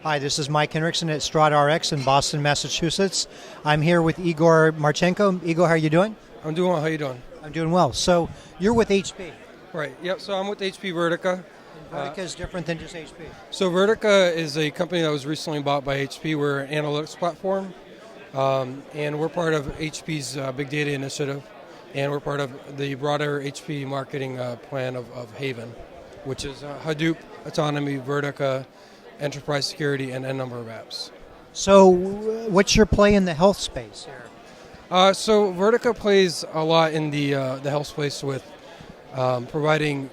Hi, this is Mike Henriksen at Strata Rx in Boston, Massachusetts. I'm here with Igor Marchenko. Igor, how are you doing? I'm doing well. How you doing? I'm doing well. So you're with HP. Right. Yep. So I'm with HP Vertica. Vertica is different than just HP. So Vertica is a company that was recently bought by HP. We're an analytics platform, and we're part of HP's big data initiative, and we're part of the broader HP marketing plan of Haven, which is Hadoop, Autonomy, Vertica, Enterprise Security, and a number of apps. So what's your play in the health space here? So Vertica plays a lot in the health space with providing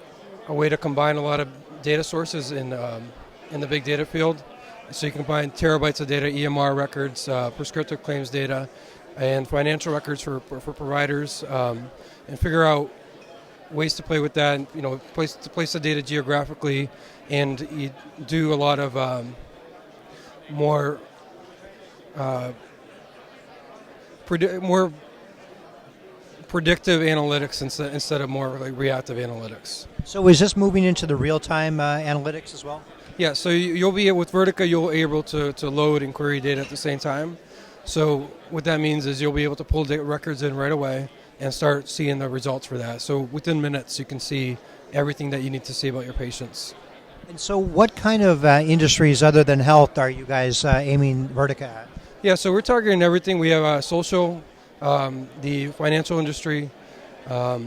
a way to combine a lot of data sources in the big data field. So you can combine terabytes of data, EMR records, prescriptive claims data, and financial records for providers, and figure out ways to play with that. And, place the data geographically, and you do a lot of more predictive analytics instead of more like reactive analytics. So is this moving into the real-time analytics as well? Yeah, so you'll be with Vertica, you'll be able to load and query data at the same time. So what that means is you'll be able to pull data records in right away and start seeing the results for that. So within minutes, you can see everything that you need to see about your patients. And so what kind of industries other than health are you guys aiming Vertica at? Yeah, so we're targeting everything. We have social, the financial industry, a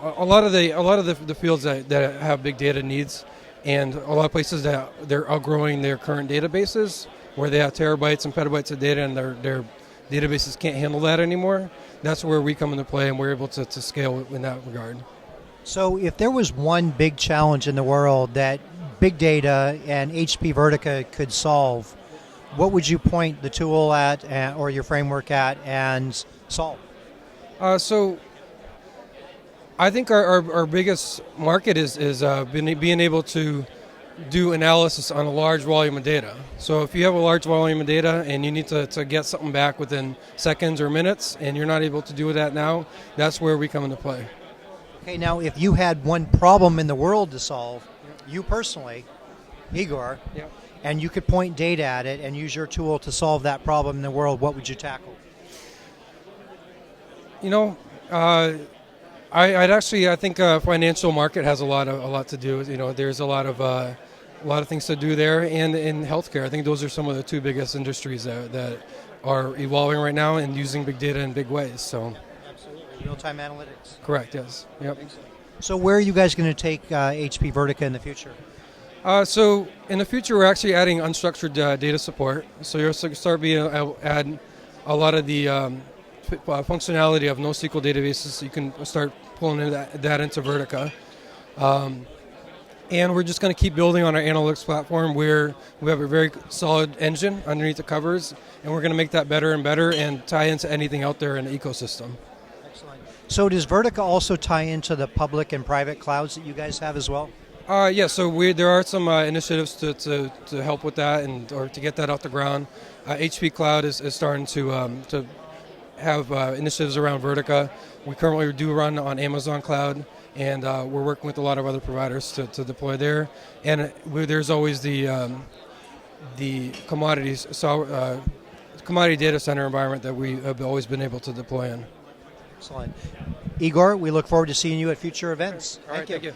lot of the fields that have big data needs, and a lot of places that they're outgrowing their current databases, where they have terabytes and petabytes of data, and their databases can't handle that anymore. That's where we come into play, and we're able to scale in that regard. So if there was one big challenge in the world that big data and HP Vertica could solve, what would you point the tool at or your framework at and solve? So I think our biggest market is being able to do analysis on a large volume of data. So if you have a large volume of data and you need to get something back within seconds or minutes, and you're not able to do that now, that's where we come into play. Okay, now if you had one problem in the world to solve, you personally, Igor, and you could point data at it and use your tool to solve that problem in the world, what would you tackle? I think financial market has a lot to do. There's a lot of things to do there, and in healthcare, I think those are some of the two biggest industries that are evolving right now and using big data in big ways. So, absolutely, real-time analytics. Correct. Yes. Yep. So, where are you guys going to take HP Vertica in the future? So, in the future, we're actually adding unstructured data support. So, you'll start add a lot of the functionality of NoSQL databases. You can start pulling that into Vertica. And we're just going to keep building on our analytics platform where we have a very solid engine underneath the covers, and we're going to make that better and better and tie into anything out there in the ecosystem. Excellent. So does Vertica also tie into the public and private clouds that you guys have as well? Yeah, so there are some initiatives to help with that or to get that off the ground. HP Cloud is starting to have initiatives around Vertica. We currently do run on Amazon Cloud, and we're working with a lot of other providers to deploy there. And there's always the commodity data center environment that we have always been able to deploy in. Excellent. Igor, we look forward to seeing you at future events. All right, thank you.